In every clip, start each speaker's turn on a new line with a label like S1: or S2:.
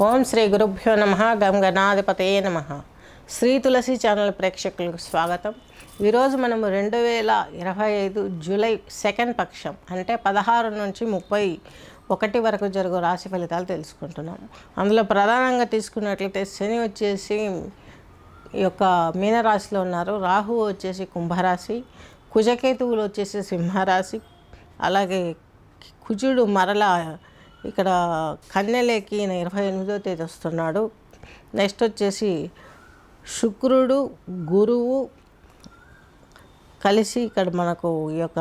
S1: ఓం శ్రీ గురుభ్యో నమ. గం గణాధిపతయే నమ. శ్రీ తులసి ఛానల్ ప్రేక్షకులకు స్వాగతం. ఈరోజు మనము 2025 జూలై 2nd పక్షం అంటే 16 నుంచి 31 వరకు జరుగు రాశి ఫలితాలు తెలుసుకుంటున్నాము. అందులో ప్రధానంగా తీసుకున్నట్లయితే శని వచ్చేసి ఈ యొక్క మీనరాశిలో ఉన్నారు, రాహువు వచ్చేసి కుంభరాశి, కుజకేతువులు వచ్చేసి సింహరాశి, అలాగే కుజుడు మరలా ఇక్కడ కన్యలేకి 28వ తేదీ వస్తున్నాడు. నెక్స్ట్ వచ్చేసి శుక్రుడు గురువు కలిసి ఇక్కడ మనకు ఈ యొక్క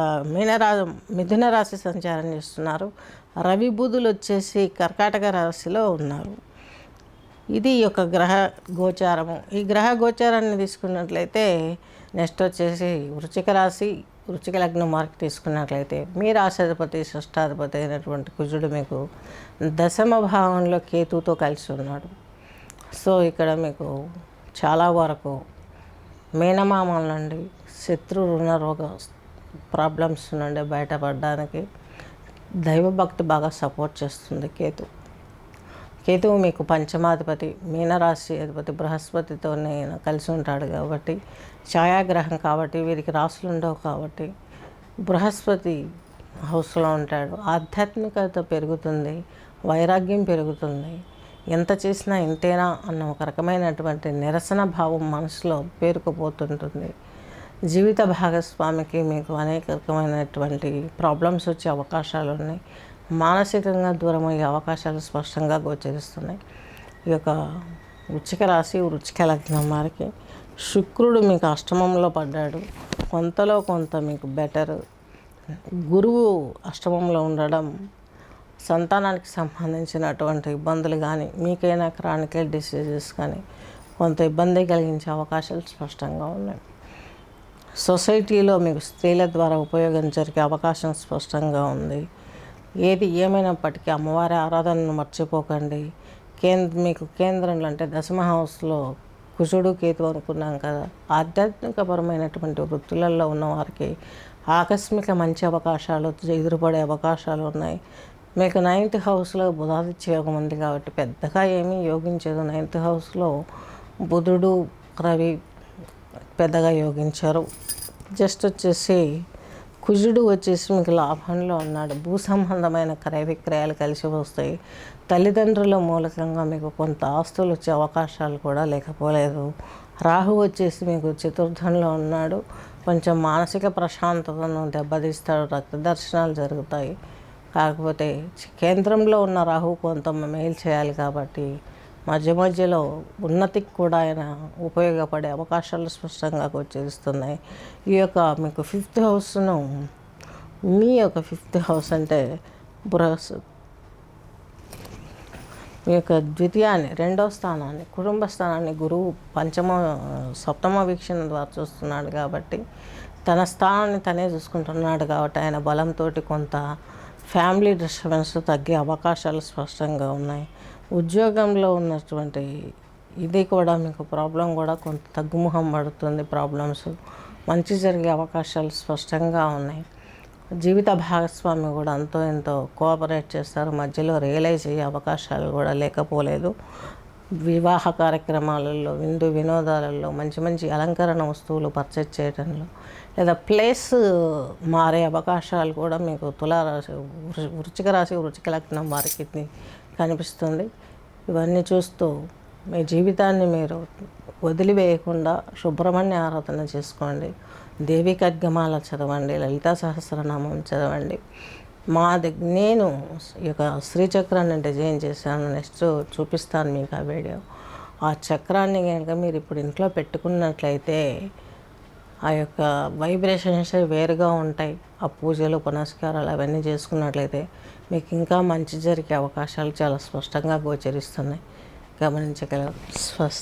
S1: మిథున రాశి సంచారం చేస్తున్నారు. రవి బుధులు వచ్చేసి కర్కాటక రాశిలో ఉన్నారు. ఇది ఈ యొక్క గ్రహ గోచారము. ఈ గ్రహ గోచారాన్ని తీసుకున్నట్లయితే నెక్స్ట్ వచ్చేసి వృశ్చిక రాశి, వృశ్చిక లగ్నం మార్క్ తీసుకున్నట్లయితే మీ రాశాధిపతి షష్టాధిపతి అయినటువంటి కుజుడు మీకు దశమ భావంలో కేతుతో కలిసి ఉన్నాడు. సో ఇక్కడ మీకు చాలా వరకు మేనమామల నుండి శత్రు రుణ రోగ ప్రాబ్లమ్స్ నుండి బయటపడడానికి దైవభక్తి బాగా సపోర్ట్ చేస్తుంది. కేతువు మీకు పంచమాధిపతి, మీనరాశి అధిపతి బృహస్పతితో కలిసి ఉంటాడు కాబట్టి, ఛాయాగ్రహం కాబట్టి వీరికి రాసులు ఉండవు కాబట్టి బృహస్పతి హౌస్లో ఉంటాడు. ఆధ్యాత్మికత పెరుగుతుంది, వైరాగ్యం పెరుగుతుంది. ఎంత చేసినా ఇంతేనా అన్న ఒక రకమైనటువంటి నిరసన భావం మనసులో పేరుకుపోతుంటుంది. జీవిత భాగస్వామికి మీకు అనేక రకమైనటువంటి ప్రాబ్లమ్స్ వచ్చే అవకాశాలు ఉన్నాయి. మానసికంగా దూరం అయ్యే అవకాశాలు స్పష్టంగా గోచరిస్తున్నాయి. ఈ యొక్క వృశ్చిక రాశి, వృశ్చిక లగ్నం వారికి శుక్రుడు మీకు అష్టమంలో పడ్డాడు. కొంతలో కొంత మీకు బెటర్. గురువు అష్టమంలో ఉండడం సంతానానికి సంబంధించినటువంటి ఇబ్బందులు కానీ, మీకైనా క్రానికల్ డిసీజెస్ కానీ కొంత ఇబ్బంది కలిగించే అవకాశాలు స్పష్టంగా ఉన్నాయి. సొసైటీలో మీకు స్త్రీల ద్వారా ఉపయోగం జరిగే అవకాశం స్పష్టంగా ఉంది. ఏది ఏమైనప్పటికీ అమ్మవారి ఆరాధనను మర్చిపోకండి. మీకు కేంద్రంలో అంటే దశమ హౌస్లో కుజుడు కేతు అనుకున్నాం కదా, ఆధ్యాత్మికపరమైనటువంటి వృత్తులలో ఉన్నవారికి ఆకస్మిక మంచి అవకాశాలు ఎదురుపడే అవకాశాలు ఉన్నాయి. మీకు 9th హౌస్లో బుధాదిత్య యోగం ఉంది కాబట్టి పెద్దగా ఏమీ యోగించదు. 9th హౌస్లో బుధుడు రవి పెద్దగా యోగించారు. జస్ట్ వచ్చేసి కుజుడు వచ్చేసి మీకు లాభంలో ఉన్నాడు. భూ సంబంధమైన క్రయ విక్రయాలు కలిసి వస్తాయి. తల్లిదండ్రుల మూలకంగా మీకు కొంత ఆస్తులు వచ్చే అవకాశాలు కూడా లేకపోలేదు. రాహు వచ్చేసి మీకు చతుర్థంలో ఉన్నాడు. కొంచెం మానసిక ప్రశాంతతను దెబ్బతీస్తాడు. రక్త దర్శనాలు జరుగుతాయి. కాకపోతే కేంద్రంలో ఉన్న రాహు కొంత మేలు చేయాలి కాబట్టి మధ్య మధ్యలో ఉన్నతికి కూడా ఆయన ఉపయోగపడే అవకాశాలు స్పష్టంగా గోచరిస్తున్నాయి. ఈ యొక్క మీకు 5th హౌస్ను, మీ యొక్క 5th హౌస్ అంటే మీ యొక్క ద్వితీయాన్ని, 2వ స్థానాన్ని, కుటుంబ స్థానాన్ని గురువు సప్తమ వీక్షణ ద్వారా చూస్తున్నాడు కాబట్టి తన స్థానాన్ని తనే చూసుకుంటున్నాడు కాబట్టి ఆయన బలంతో కొంత ఫ్యామిలీ డిస్టర్బెన్స్ తగ్గే అవకాశాలు స్పష్టంగా ఉన్నాయి. ఉద్యోగంలో ఉన్నటువంటి ఇది కూడా మీకు ప్రాబ్లం కూడా కొంత తగ్గుముఖం పడుతుంది. ప్రాబ్లమ్స్ మంచి జరిగే అవకాశాలు స్పష్టంగా ఉన్నాయి. జీవిత భాగస్వామి కూడా అంతో ఎంతో కోఆపరేట్ చేస్తారు. మధ్యలో రియలైజ్ అయ్యే అవకాశాలు కూడా లేకపోలేదు. వివాహ కార్యక్రమాలలో, విందు వినోదాలలో, మంచి మంచి అలంకరణ వస్తువులు పర్చేజ్ చేయడంలో లేదా ప్లేస్ మారే అవకాశాలు కూడా మీకు తులారాశి, వృశ్చిక రాశి, వృశ్చిక లగ్నం వారికి కనిపిస్తుంది. ఇవన్నీ చూస్తూ మీ జీవితాన్ని మీరు వదిలివేయకుండా సుబ్రహ్మణ్య ఆరాధన చేసుకోండి. దేవి ఖడ్గమాల చదవండి, లలితా సహస్రనామం చదవండి. నేను ఈ యొక్క శ్రీచక్రాన్ని డిజైన్ చేశాను. నెక్స్ట్ చూపిస్తాను మీకు ఆ వీడియో. ఆ చక్రాన్ని కనుక మీరు ఇప్పుడు ఇంట్లో పెట్టుకున్నట్లయితే ఆ యొక్క వైబ్రేషన్స్ వేరుగా ఉంటాయి. ఆ పూజలు పునస్కారాలు అవన్నీ చేసుకున్నట్లయితే మీకు ఇంకా మంచి జరిగే అవకాశాలు చాలా స్పష్టంగా గోచరిస్తున్నాయి. గమనించగలరు. స్వస్తి.